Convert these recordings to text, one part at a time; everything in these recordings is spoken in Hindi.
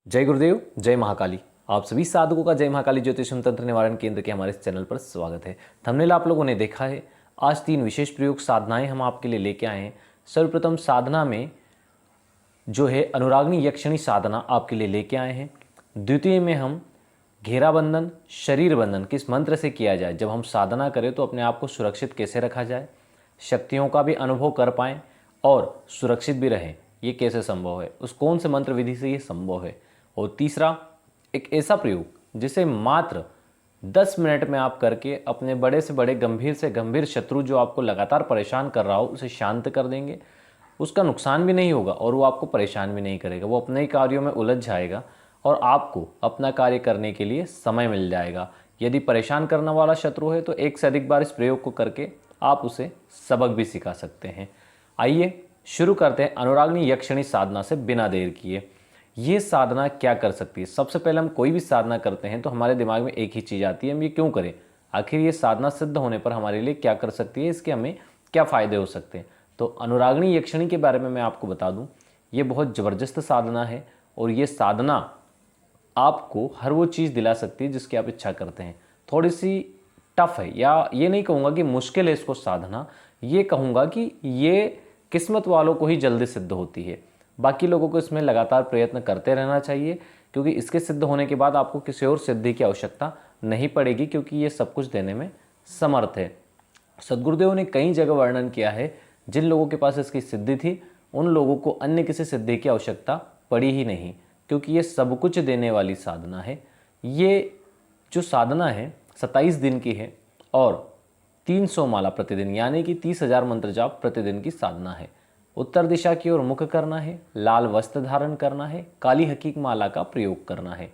जय गुरुदेव, जय महाकाली। आप सभी साधकों का जय महाकाली ज्योतिषम तंत्र निवारण केंद्र के हमारे इस चैनल पर स्वागत है। थंबनेल आप लोगों ने देखा है। आज 3 विशेष प्रयोग साधनाएं हम आपके लिए लेके आए हैं। सर्वप्रथम साधना में जो है अनुराग्नि यक्षिणी साधना आपके लिए लेके आए हैं। द्वितीय में हम घेरा बंधन, शरीर बंधन किस मंत्र से किया जाए, जब हम साधना करें तो अपने आप को सुरक्षित कैसे रखा जाए, शक्तियों का भी अनुभव कर पाएँ और सुरक्षित भी रहें, ये कैसे संभव है, उस कौन से मंत्र विधि से ये संभव है। और तीसरा, एक ऐसा प्रयोग जिसे मात्र 10 मिनट में आप करके अपने बड़े से बड़े गंभीर से गंभीर शत्रु जो आपको लगातार परेशान कर रहा हो उसे शांत कर देंगे। उसका नुकसान भी नहीं होगा और वो आपको परेशान भी नहीं करेगा, वो अपने ही कार्यों में उलझ जाएगा और आपको अपना कार्य करने के लिए समय मिल जाएगा। यदि परेशान करने वाला शत्रु है तो एक से अधिक बार इस प्रयोग को करके आप उसे सबक भी सिखा सकते हैं। आइए शुरू करते हैं अनुराग्नि यक्षिणी साधना से बिना देर किए। ये साधना क्या कर सकती है? सबसे पहले हम कोई भी साधना करते हैं तो हमारे दिमाग में एक ही चीज़ आती है, हम ये क्यों करें, आखिर ये साधना सिद्ध होने पर हमारे लिए क्या कर सकती है, इसके हमें क्या फ़ायदे हो सकते हैं। तो अनुराग्नि यक्षिणी के बारे में मैं आपको बता दूं, ये बहुत ज़बरदस्त साधना है और ये साधना आपको हर वो चीज़ दिला सकती है जिसकी आप इच्छा करते हैं। थोड़ी सी टफ है, या ये नहीं कहूँगा कि मुश्किल है इसको साधना, ये कहूँगा कि ये किस्मत वालों को ही जल्दी सिद्ध होती है। बाकी लोगों को इसमें लगातार प्रयत्न करते रहना चाहिए, क्योंकि इसके सिद्ध होने के बाद आपको किसी और सिद्धि की आवश्यकता नहीं पड़ेगी, क्योंकि ये सब कुछ देने में समर्थ है। सद्गुरुदेव ने कई जगह वर्णन किया है, जिन लोगों के पास इसकी सिद्धि थी उन लोगों को अन्य किसी सिद्धि की आवश्यकता पड़ी ही नहीं, क्योंकि ये सब कुछ देने वाली साधना है। ये जो साधना है 27 दिन की है और 300 माला प्रतिदिन, यानी कि 30,000 मंत्र जाप प्रतिदिन की साधना है। उत्तर दिशा की ओर मुख करना है, लाल वस्त्र धारण करना है, काली हकीक माला का प्रयोग करना है।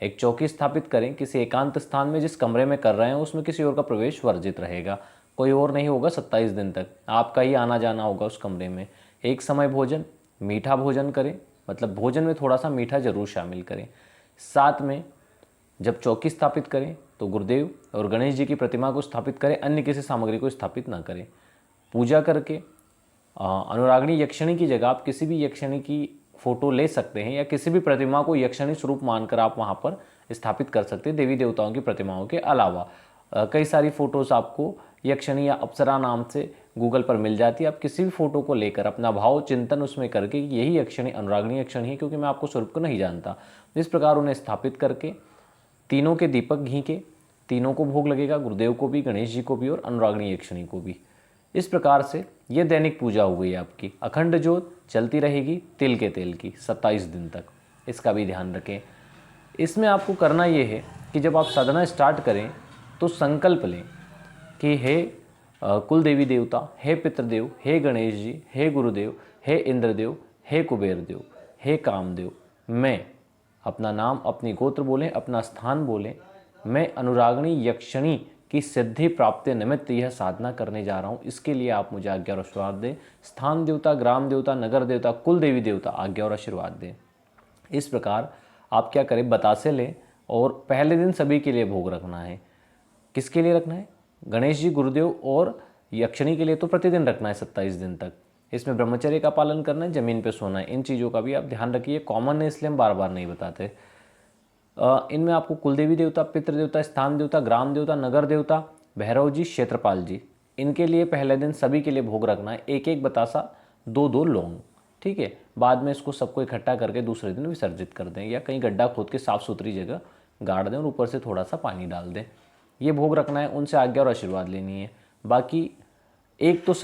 एक चौकी स्थापित करें किसी एकांत स्थान में, जिस कमरे में कर रहे हैं उसमें किसी और का प्रवेश वर्जित रहेगा, कोई और नहीं होगा। 27 दिन तक आपका ही आना जाना होगा उस कमरे में। एक समय भोजन, मीठा भोजन करें, मतलब भोजन में थोड़ा सा मीठा जरूर शामिल करें। साथ में जब चौकी स्थापित करें तो गुरुदेव और गणेश जी की प्रतिमा को स्थापित करें, अन्य किसी सामग्री को स्थापित ना करें। पूजा करके अनुराग्नि यक्षिणी की जगह आप किसी भी यक्षिणी की फोटो ले सकते हैं, या किसी भी प्रतिमा को यक्षिणी स्वरूप मानकर आप वहाँ पर स्थापित कर सकते हैं, देवी देवताओं की प्रतिमाओं के अलावा। कई सारी फ़ोटोज़ आपको यक्षिणी या अप्सरा नाम से गूगल पर मिल जाती है। आप किसी भी फ़ोटो को लेकर अपना भाव चिंतन उसमें करके यही यक्षिणी अनुराग्नि यक्षिणी है, क्योंकि मैं आपको स्वरूप को नहीं जानता, इस प्रकार उन्हें स्थापित करके तीनों के दीपक घी के, तीनों को भोग लगेगा, गुरुदेव को भी, गणेश जी को भी और अनुराग्नि यक्षिणी को भी। इस प्रकार से ये दैनिक पूजा हो गई आपकी। अखंड ज्योत चलती रहेगी तिल के तेल की 27 दिन तक, इसका भी ध्यान रखें। इसमें आपको करना ये है कि जब आप साधना स्टार्ट करें तो संकल्प लें कि हे कुल देवी देवता, हे पितृदेव, हे गणेश जी, हे गुरुदेव, हे इंद्रदेव, हे कुबेर देव, हे कामदेव, मैं अपना नाम, अपनी गोत्र बोलें, अपना स्थान बोलें, मैं अनुराग्नि यक्षिणी की सिद्धि प्राप्ति निमित्त यह साधना करने जा रहा हूँ, इसके लिए आप मुझे आज्ञा और आशीर्वाद दें। स्थान देवता, ग्राम देवता, नगर देवता, कुल देवी देवता आज्ञा और आशीर्वाद दें। इस प्रकार आप क्या करें, बतासे लें और पहले दिन सभी के लिए भोग रखना है। किसके लिए रखना है? गणेश जी, गुरुदेव और यक्षिणी के लिए तो प्रतिदिन रखना है 27 दिन तक। इसमें ब्रह्मचर्य का पालन करना है, जमीन पर सोना है, इन चीज़ों का भी आप ध्यान रखिए। कॉमन है इसलिए हम बार बार नहीं बताते। इनमें आपको कुलदेवी देवता, पितृ देवता, स्थान देवता, ग्राम देवता, नगर देवता, भैरव जी, क्षेत्रपाल जी, इनके लिए पहले दिन सभी के लिए भोग रखना है। एक एक बतासा, 2-2 लौंग, ठीक है। बाद में इसको सबको इकट्ठा करके दूसरे दिन विसर्जित कर दें, या कहीं गड्ढा खोद के साफ़ सुथरी जगह गाड़ दें और ऊपर से थोड़ा सा पानी डाल दें। ये भोग रखना है, उनसे आज्ञा और आशीर्वाद लेनी है। बाकी एक तो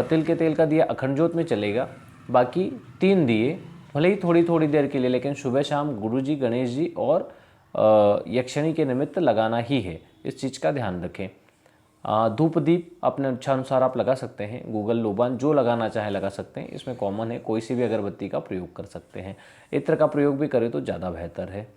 तिल के तेल का दिया अखंड ज्योत में चलेगा, बाकी 3 दिए भले ही थोड़ी थोड़ी देर के लिए, लेकिन सुबह शाम गुरु जी, गणेश जी और यक्षिणी के निमित्त लगाना ही है, इस चीज़ का ध्यान रखें। धूप दीप अपने इच्छा अनुसार आप लगा सकते हैं, गूगल लोबान जो लगाना चाहे लगा सकते हैं, इसमें कॉमन है, कोई सी भी अगरबत्ती का प्रयोग कर सकते हैं। इत्र का प्रयोग भी करें तो ज़्यादा बेहतर है।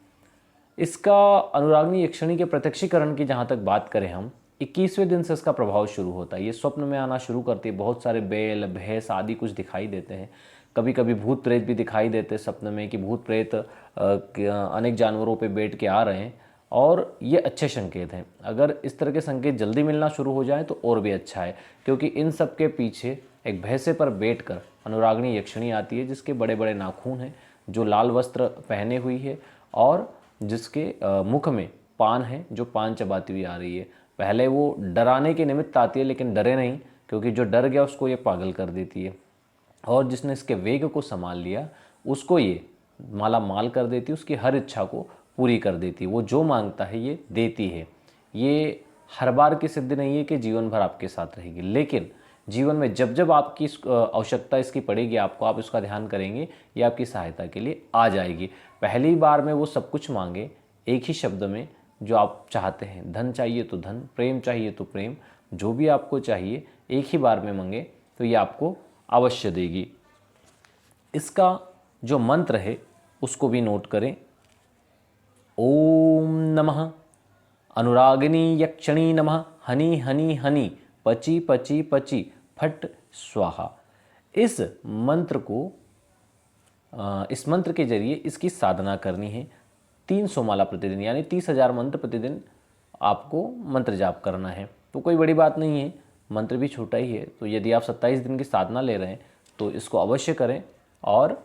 इसका अनुराग्नि यक्षिणी के प्रत्यक्षीकरण की जहाँ तक बात करें हम, 21वें दिन से इसका प्रभाव शुरू होता है। ये स्वप्न में आना शुरू करती है, बहुत सारे बैल, भैंस आदि कुछ दिखाई देते हैं। कभी कभी भूत प्रेत भी दिखाई देते हैं सपने में, कि भूत प्रेत अनेक जानवरों पे बैठ के आ रहे हैं, और ये अच्छे संकेत हैं। अगर इस तरह के संकेत जल्दी मिलना शुरू हो जाए तो और भी अच्छा है, क्योंकि इन सब के पीछे एक भैंसे पर बैठकर अनुराग्नि यक्षिणी आती है, जिसके बड़े बड़े नाखून हैं, जो लाल वस्त्र पहने हुई है और जिसके मुख में पान है, जो पान चबाती हुई आ रही है। पहले वो डराने के निमित्त आती है, लेकिन डरे नहीं, क्योंकि जो डर गया उसको ये पागल कर देती है। और जिसने इसके वेग को संभाल लिया उसको ये माला माल कर देती है, उसकी हर इच्छा को पूरी कर देती है। वो जो मांगता है ये देती है। ये हर बार की सिद्धि नहीं है कि जीवन भर आपके साथ रहेगी, लेकिन जीवन में जब जब आपकी आवश्यकता इसकी पड़ेगी आपको, आप इसका ध्यान करेंगे, ये आपकी सहायता के लिए आ जाएगी। पहली बार में वो सब कुछ मांगे एक ही शब्द में जो आप चाहते हैं। धन चाहिए तो धन, प्रेम चाहिए तो प्रेम, जो भी आपको चाहिए एक ही बार में मांगे तो ये आपको अवश्य देगी। इसका जो मंत्र है उसको भी नोट करें। ओम नमः अनुरागिनी यक्षिणी नमः हनी हनी हनी पची पची पची फट स्वाहा। इस मंत्र के जरिए इसकी साधना करनी है। 300 माला प्रतिदिन, यानी 30,000 मंत्र प्रतिदिन आपको मंत्र जाप करना है। तो कोई बड़ी बात नहीं है, मंत्र भी छोटा ही है। तो यदि आप 27 दिन की साधना ले रहे हैं तो इसको अवश्य करें और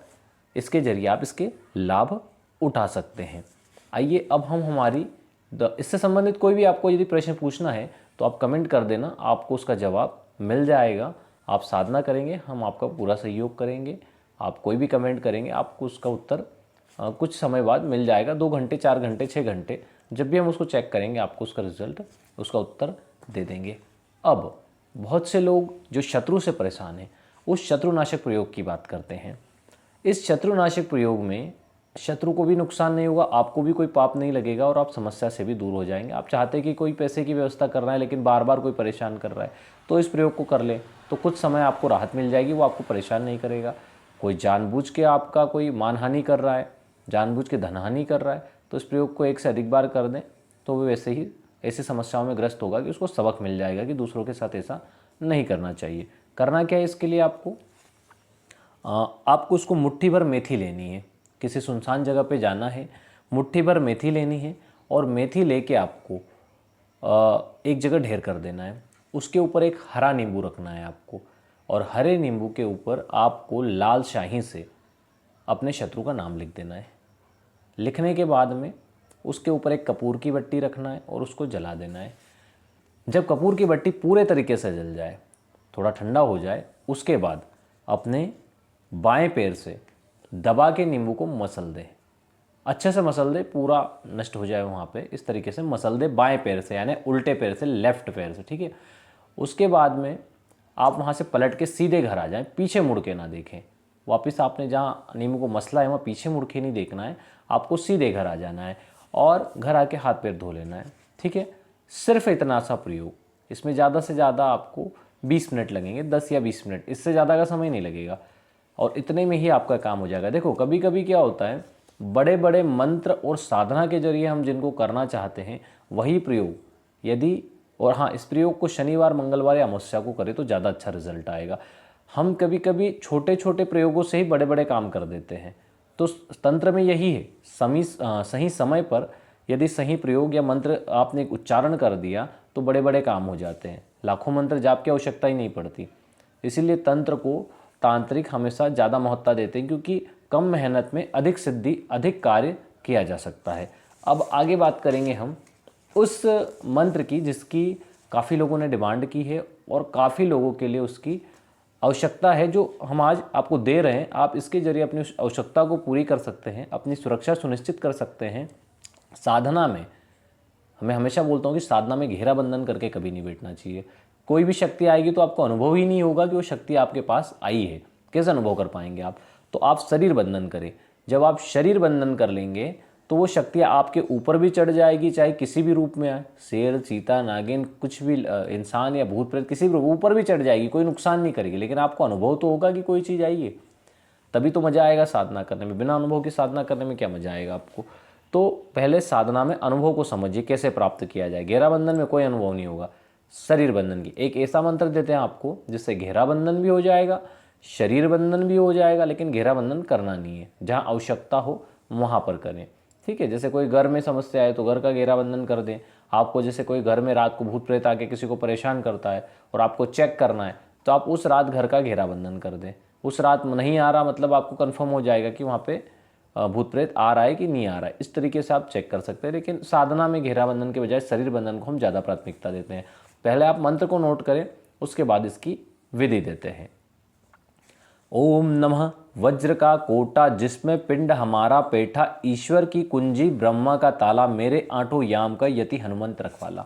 इसके जरिए आप इसके लाभ उठा सकते हैं। आइए अब हम हमारी इससे संबंधित कोई भी आपको यदि प्रश्न पूछना है तो आप कमेंट कर देना, आपको उसका जवाब मिल जाएगा। आप साधना करेंगे, हम आपका पूरा सहयोग करेंगे। आप कोई भी कमेंट करेंगे, आपको उसका उत्तर कुछ समय बाद मिल जाएगा। 2 घंटे, 4 घंटे, 6 घंटे, जब भी हम उसको चेक करेंगे आपको उसका रिजल्ट, उसका उत्तर दे देंगे। अब बहुत से लोग जो शत्रु से परेशान हैं उस शत्रुनाशक प्रयोग की बात करते हैं। इस शत्रुनाशक प्रयोग में शत्रु को भी नुकसान नहीं होगा, आपको भी कोई पाप नहीं लगेगा और आप समस्या से भी दूर हो जाएंगे। आप चाहते हैं कि कोई पैसे की व्यवस्था कर रहा है लेकिन बार बार कोई परेशान कर रहा है, तो इस प्रयोग को कर ले तो कुछ समय आपको राहत मिल जाएगी, वो आपको परेशान नहीं करेगा। कोई जानबूझ के आपका कोई मानहानि कर रहा है, जानबूझ के धनहानि कर रहा है, तो इस प्रयोग को 1 से अधिक बार कर दें तो वो वैसे ही ऐसी समस्याओं में ग्रस्त होगा कि उसको सबक मिल जाएगा कि दूसरों के साथ ऐसा नहीं करना चाहिए। करना क्या है इसके लिए, आपको उसको मुट्ठी भर मेथी लेनी है। किसी सुनसान जगह पे जाना है, मुट्ठी भर मेथी लेनी है और मेथी लेके आपको एक जगह ढेर कर देना है। उसके ऊपर एक हरा नींबू रखना है आपको, और हरे नींबू के ऊपर आपको लाल शाही से अपने शत्रु का नाम लिख देना है। लिखने के बाद में उसके ऊपर एक कपूर की बत्ती रखना है और उसको जला देना है। जब कपूर की बत्ती पूरे तरीके से जल जाए, थोड़ा ठंडा हो जाए, उसके बाद अपने बाएं पैर से दबा के नींबू को मसल दे, अच्छे से मसल दे, पूरा नष्ट हो जाए वहाँ पे। इस तरीके से मसल दे बाएं पैर से, यानी उल्टे पैर से, लेफ्ट पैर से, ठीक है। उसके बाद में आप वहाँ से पलट के सीधे घर आ जाएं, पीछे मुड़ के ना देखें। वापस आपने जहाँ नींबू को मसला है वहाँ पीछे मुड़ के नहीं देखना है, आपको सीधे घर आ जाना है और घर आके हाथ पैर धो लेना है, ठीक है। सिर्फ इतना सा प्रयोग, इसमें ज़्यादा से ज़्यादा आपको 20 मिनट लगेंगे, 10 या 20 मिनट, इससे ज़्यादा का समय नहीं लगेगा और इतने में ही आपका काम हो जाएगा। देखो कभी कभी क्या होता है, बड़े बड़े मंत्र और साधना के जरिए हम जिनको करना चाहते हैं वही प्रयोग यदि, और हाँ, इस प्रयोग को शनिवार, मंगलवार या अमावस्या को करें तो ज़्यादा अच्छा रिजल्ट आएगा। हम कभी कभी छोटे छोटे प्रयोगों से ही बड़े बड़े काम कर देते हैं। तो तंत्र में यही है, सही समय पर यदि सही प्रयोग या मंत्र आपने उच्चारण कर दिया तो बड़े बड़े काम हो जाते हैं। लाखों मंत्र जाप की आवश्यकता ही नहीं पड़ती। इसीलिए तंत्र को तांत्रिक हमेशा ज़्यादा महत्ता देते हैं, क्योंकि कम मेहनत में अधिक सिद्धि, अधिक कार्य किया जा सकता है। अब आगे बात करेंगे हम उस मंत्र की जिसकी काफ़ी लोगों ने डिमांड की है और काफ़ी लोगों के लिए उसकी आवश्यकता है, जो हम आज आपको दे रहे हैं। आप इसके जरिए अपनी आवश्यकता को पूरी कर सकते हैं, अपनी सुरक्षा सुनिश्चित कर सकते हैं। साधना में मैं हमेशा बोलता हूँ कि साधना में घेरा बंधन करके कभी नहीं बैठना चाहिए। कोई भी शक्ति आएगी तो आपको अनुभव ही नहीं होगा कि वो शक्ति आपके पास आई है, कैसे अनुभव कर पाएंगे आप। तो आप शरीर बंधन करें। जब आप शरीर बंधन कर लेंगे तो वो शक्ति आपके ऊपर भी चढ़ जाएगी, चाहे किसी भी रूप में आए, शेर, चीता, नागिन, कुछ भी, इंसान या भूत प्रेत, किसी भी ऊपर भी चढ़ जाएगी, कोई नुकसान नहीं करेगी, लेकिन आपको अनुभव तो होगा कि कोई चीज़ आई है। तभी तो मज़ा आएगा साधना करने में। बिना अनुभव की साधना करने में क्या मज़ा आएगा आपको। तो पहले साधना में अनुभव को समझिए कैसे प्राप्त किया जाए। घेरा बंधन में कोई अनुभव नहीं होगा, शरीर बंधन की एक ऐसा मंत्र देते हैं आपको जिससे घेरा बंधन भी हो जाएगा, शरीर बंधन भी हो जाएगा, लेकिन घेरा बंधन करना नहीं है। जहाँ आवश्यकता हो वहाँ पर करें, ठीक है। जैसे कोई घर में समस्या है तो घर का घेरा बंधन कर दें। आपको जैसे कोई घर में रात को भूत प्रेत आके किसी को परेशान करता है और आपको चेक करना है तो आप उस रात घर का घेरा बंधन कर दें। उस रात नहीं आ रहा मतलब आपको कंफर्म हो जाएगा कि वहाँ पे भूत प्रेत आ रहा है कि नहीं आ रहा है, इस तरीके से आप चेक कर सकते हैं। लेकिन साधना में घेरा बंधन के बजाय शरीर बंधन को हम ज़्यादा प्राथमिकता देते हैं। पहले आप मंत्र को नोट करें, उसके बाद इसकी विधि देते हैं। ओम नमः वज्र का कोटा जिसमें पिंड हमारा पेठा, ईश्वर की कुंजी ब्रह्मा का ताला, मेरे आठों याम का यति हनुमंत रखवाला।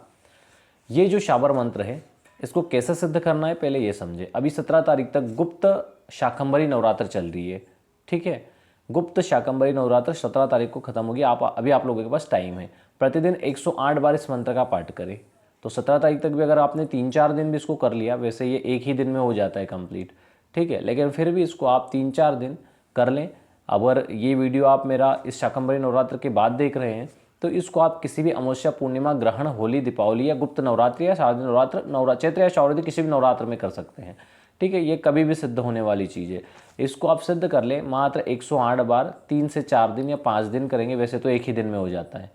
ये जो शाबर मंत्र है इसको कैसे सिद्ध करना है पहले ये समझे। अभी 17 तारीख तक गुप्त शाकंभरी नवरात्र चल रही है, ठीक है। गुप्त शाकंभरी नवरात्र 17 तारीख को खत्म होगी। अभी आप लोगों के पास टाइम है, प्रतिदिन 108 बार इस मंत्र का पाठ करें। तो 17 तारीख तक भी अगर आपने 3-4 दिन भी इसको कर लिया, वैसे ये एक ही दिन में हो जाता है कंप्लीट, ठीक है, लेकिन फिर भी इसको आप 3-4 दिन कर लें। अगर ये वीडियो आप मेरा इस शाकंभरी नवरात्र के बाद देख रहे हैं तो इसको आप किसी भी अमावस्या, पूर्णिमा, ग्रहण, होली, दीपावली या गुप्त नवरात्रि या शारदीय नवरात्र, चैत्र या शारदीय किसी भी नवरात्र में कर सकते हैं, ठीक है। ये कभी भी सिद्ध होने वाली चीज़ है। इसको आप सिद्ध कर लें मात्र 108 बार, 3 से 4 दिन या 5 दिन करेंगे, वैसे तो एक ही दिन में हो जाता है,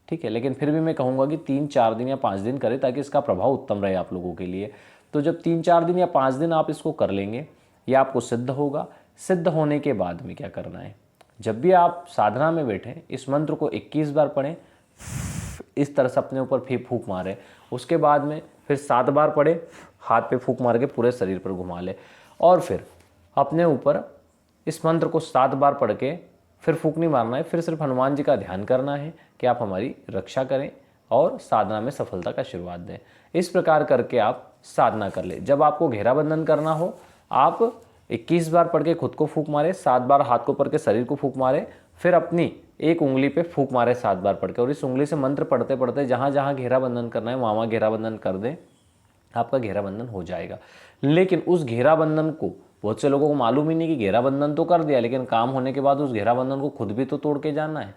ठीक है, लेकिन फिर भी मैं कहूँगा कि 3-4 दिन या 5 दिन करें ताकि इसका प्रभाव उत्तम रहे आप लोगों के लिए। तो जब 3-4 दिन या 5 दिन आप इसको कर लेंगे, यह आपको सिद्ध होगा। सिद्ध होने के बाद में क्या करना है, जब भी आप साधना में बैठें इस मंत्र को 21 बार पढ़ें, इस तरह से अपने ऊपर फूंक मारें। उसके बाद में फिर 7 बार पढ़ें, हाथ पे फूंक मार के पूरे शरीर पर घुमा लें, और फिर अपने ऊपर इस मंत्र को 7 बार पढ़ के फिर फूंक नहीं मारना है, फिर सिर्फ हनुमान जी का ध्यान करना है कि आप हमारी रक्षा करें और साधना में सफलता का आशीर्वाद दें। इस प्रकार करके आप साधना कर ले। जब आपको घेरा बंधन करना हो, आप 21 बार पढ़ के खुद को फूंक मारे, 7 बार हाथ को पढ़ के शरीर को फूंक मारे, फिर अपनी एक उंगली पे फूंक मारे 7 बार पढ़ के, और इस उंगली से मंत्र पढ़ते पढ़ते जहाँ जहाँ घेरा बंधन करना है वहाँ घेरा बंधन कर दें, आपका घेरा बंधन हो जाएगा। लेकिन उस घेरा बंधन को बहुत से लोगों को मालूम ही नहीं कि घेरा बंधन तो कर दिया, लेकिन काम होने के बाद उस घेरा बंधन को खुद भी तो तोड़ के जाना है।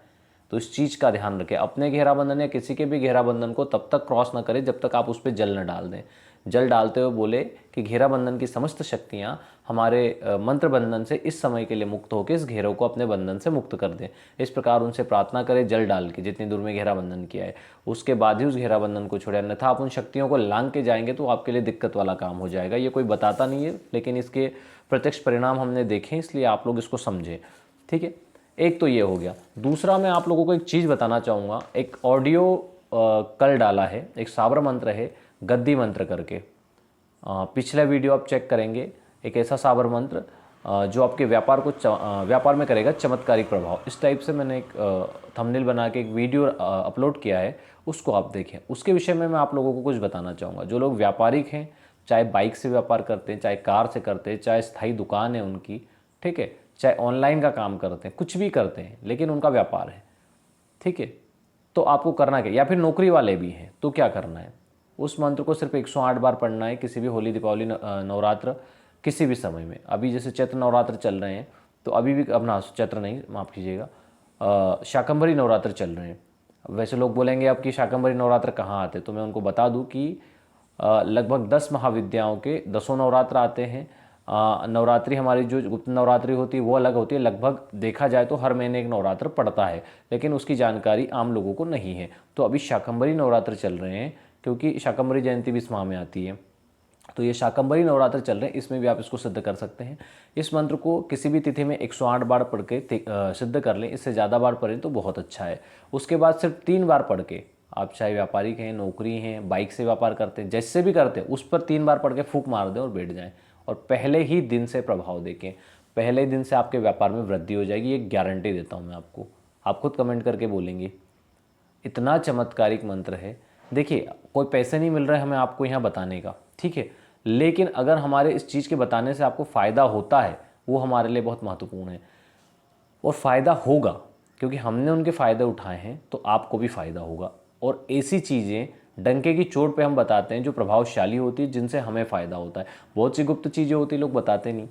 तो इस चीज़ का ध्यान रखें, अपने घेरा बंधन या किसी के भी घेरा बंधन को तब तक क्रॉस ना करें जब तक आप उस पर जल न डाल दें। जल डालते हुए बोले कि घेरा बंधन की समस्त शक्तियाँ हमारे मंत्र बंधन से इस समय के लिए मुक्त होकर इस घेरों को अपने बंधन से मुक्त कर दें। इस प्रकार उनसे प्रार्थना करें जल डाल के, जितनी दूर में घेरा बंधन किया है उसके बाद ही उस घेरा बंधन को छोड़े, अन्यथा आप उन शक्तियों को लांग के जाएंगे तो आपके लिए दिक्कत वाला काम हो जाएगा। ये कोई बताता नहीं है, लेकिन इसके प्रत्यक्ष परिणाम हमने देखे, इसलिए आप लोग इसको समझें, ठीक है। एक तो ये हो गया। दूसरा मैं आप लोगों को एक चीज़ बताना चाहूँगा। एक ऑडियो कल डाला है, एक साबर मंत्र है गद्दी मंत्र करके, पिछला वीडियो आप चेक करेंगे। एक ऐसा साबर मंत्र जो आपके व्यापार में करेगा चमत्कारिक प्रभाव। इस टाइप से मैंने एक थंबनेल बना के एक वीडियो अपलोड किया है, उसको आप देखें। उसके विषय में मैं आप लोगों को कुछ बताना चाहूँगा। जो लोग व्यापारिक हैं, चाहे बाइक से व्यापार करते हैं, चाहे कार से करते हैं, चाहे स्थायी दुकान है उनकी, ठीक है, चाहे ऑनलाइन का काम करते हैं, कुछ भी करते हैं लेकिन उनका व्यापार है, ठीक है, तो आपको करना क्या, या फिर नौकरी वाले भी हैं तो क्या करना है, उस मंत्र को सिर्फ 108 बार पढ़ना है। किसी भी होली, दीपावली, नवरात्र, किसी भी समय में। अभी जैसे चैत्र नवरात्र चल रहे हैं तो अभी भी अपना चैत्र नहीं, माफ़ कीजिएगा, शाकंभरी नवरात्र चल रहे हैं। वैसे लोग बोलेंगे अब कि शाकंभरी नवरात्र कहाँ आते, तो मैं उनको बता दूं कि लगभग 10 महाविद्याओं के 10 नवरात्र आते हैं। नवरात्रि हमारी जो गुप्त नवरात्रि होती है वो अलग होती है। लगभग देखा जाए तो हर महीने एक नवरात्र पड़ता है, लेकिन उसकी जानकारी आम लोगों को नहीं है। तो अभी शाकंभरी नवरात्र चल रहे हैं, क्योंकि शाकंभरी जयंती भी इस माह में आती है, तो ये शाकंभरी नवरात्र चल रहे हैं, इसमें भी आप इसको सिद्ध कर सकते हैं। इस मंत्र को किसी भी तिथि में 108 बार पढ़ के सिद्ध कर लें। इससे ज़्यादा बार पढ़ें तो बहुत अच्छा है। उसके बाद सिर्फ 3 बार पढ़ के, आप चाहे व्यापारिक हैं, नौकरी हैं, बाइक से व्यापार करते हैं, जैसे भी करते हैं, उस पर 3 बार पढ़ के फूंक मार दें और बैठ जाएं, और पहले ही दिन से प्रभाव देखें। पहले दिन से आपके व्यापार में वृद्धि हो जाएगी, ये गारंटी देता हूँ मैं आपको। आप खुद कमेंट करके बोलेंगे। इतना चमत्कारिक मंत्र है। देखिए, कोई पैसे नहीं मिल रहे हमें आपको यहाँ बताने का, ठीक है, लेकिन अगर हमारे इस चीज़ के बताने से आपको फ़ायदा होता है, वो हमारे लिए बहुत महत्वपूर्ण है। और फ़ायदा होगा क्योंकि हमने उनके फ़ायदे उठाए हैं, तो आपको भी फ़ायदा होगा। और ऐसी चीज़ें डंके की चोट पे हम बताते हैं जो प्रभावशाली होती है, जिनसे हमें फ़ायदा होता है। बहुत सी गुप्त चीज़ें होती, लोग बताते नहीं,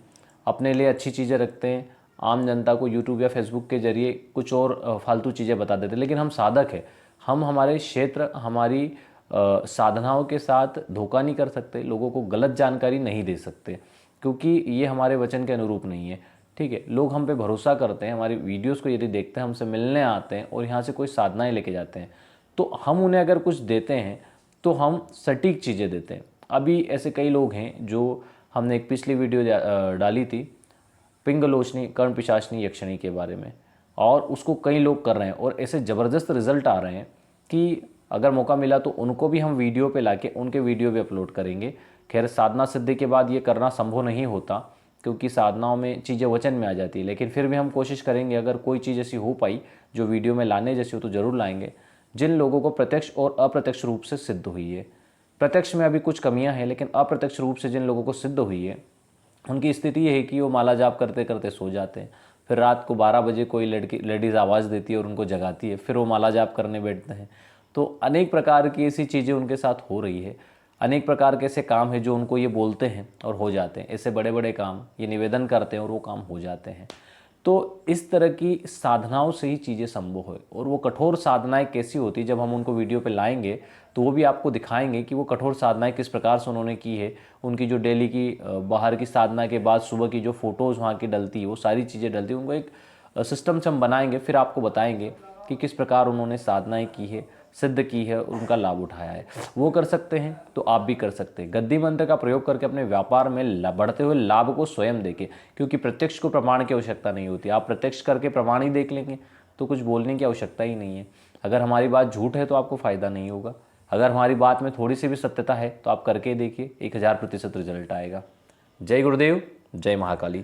अपने लिए अच्छी चीज़ें रखते हैं, आम जनता को यूट्यूब या फेसबुक के जरिए कुछ और फालतू चीज़ें बता देते हैं। लेकिन हम साधक हैं, हम हमारे क्षेत्र, हमारी साधनाओं के साथ धोखा नहीं कर सकते, लोगों को गलत जानकारी नहीं दे सकते, क्योंकि ये हमारे वचन के अनुरूप नहीं है, ठीक है। लोग हम पे भरोसा करते हैं, हमारी वीडियोस को यदि देखते हैं, हमसे मिलने आते हैं और यहाँ से कोई साधनाएं लेके जाते हैं, तो हम उन्हें अगर कुछ देते हैं तो हम सटीक चीज़ें देते हैं। अभी ऐसे कई लोग हैं जो हमने एक पिछली वीडियो डाली थी, पिंगलोचनी, कर्ण पिशाचनी, यक्षिणी के बारे में। और उसको कई लोग कर रहे हैं और ऐसे ज़बरदस्त रिजल्ट आ रहे हैं कि अगर मौका मिला तो उनको भी हम वीडियो पे लाके उनके वीडियो भी अपलोड करेंगे। खैर साधना सिद्धि के बाद ये करना संभव नहीं होता क्योंकि साधनाओं में चीज़ें वचन में आ जाती है, लेकिन फिर भी हम कोशिश करेंगे अगर कोई चीज़ ऐसी हो पाई जो वीडियो में लाने जैसी हो तो ज़रूर लाएंगे। जिन लोगों को प्रत्यक्ष और अप्रत्यक्ष रूप से सिद्ध हुई है, प्रत्यक्ष में अभी कुछ कमियां हैं, लेकिन अप्रत्यक्ष रूप से जिन लोगों को सिद्ध हुई है उनकी स्थिति ये है कि वो माला जाप करते करते सो जाते हैं, फिर रात को 12 बजे कोई लेडीज़ आवाज़ देती है और उनको जगाती है, फिर वो माला जाप करने बैठते हैं। तो अनेक प्रकार की ऐसी चीज़ें उनके साथ हो रही है, अनेक प्रकार के ऐसे काम है जो उनको ये बोलते हैं और हो जाते हैं, ऐसे बड़े बड़े काम ये निवेदन करते हैं और वो काम हो जाते हैं। तो इस तरह की साधनाओं से ही चीज़ें संभव है। और वो कठोर साधनाएं कैसी होती, जब हम उनको वीडियो पे लाएंगे तो वो भी आपको दिखाएंगे कि वो कठोर साधनाएं किस प्रकार से उन्होंने की है। उनकी जो डेली की बाहर की साधना के बाद सुबह की जो फ़ोटोज़ वहाँ की डलती है, वो सारी चीज़ें डलती है, उनको एक सिस्टम से हम बनाएंगे, फिर आपको बताएंगे कि किस प्रकार उन्होंने साधनाएँ की है, सिद्ध की है और उनका लाभ उठाया है। वो कर सकते हैं तो आप भी कर सकते हैं। गद्दी मंत्र का प्रयोग करके अपने व्यापार में बढ़ते हुए लाभ को स्वयं देखें, क्योंकि प्रत्यक्ष को प्रमाण की आवश्यकता नहीं होती। आप प्रत्यक्ष करके प्रमाण ही देख लेंगे तो कुछ बोलने की आवश्यकता ही नहीं है। अगर हमारी बात झूठ है तो आपको फ़ायदा नहीं होगा, अगर हमारी बात में थोड़ी सी भी सत्यता है तो आप करके देखिए, 1000% रिजल्ट आएगा। जय गुरुदेव, जय महाकाली।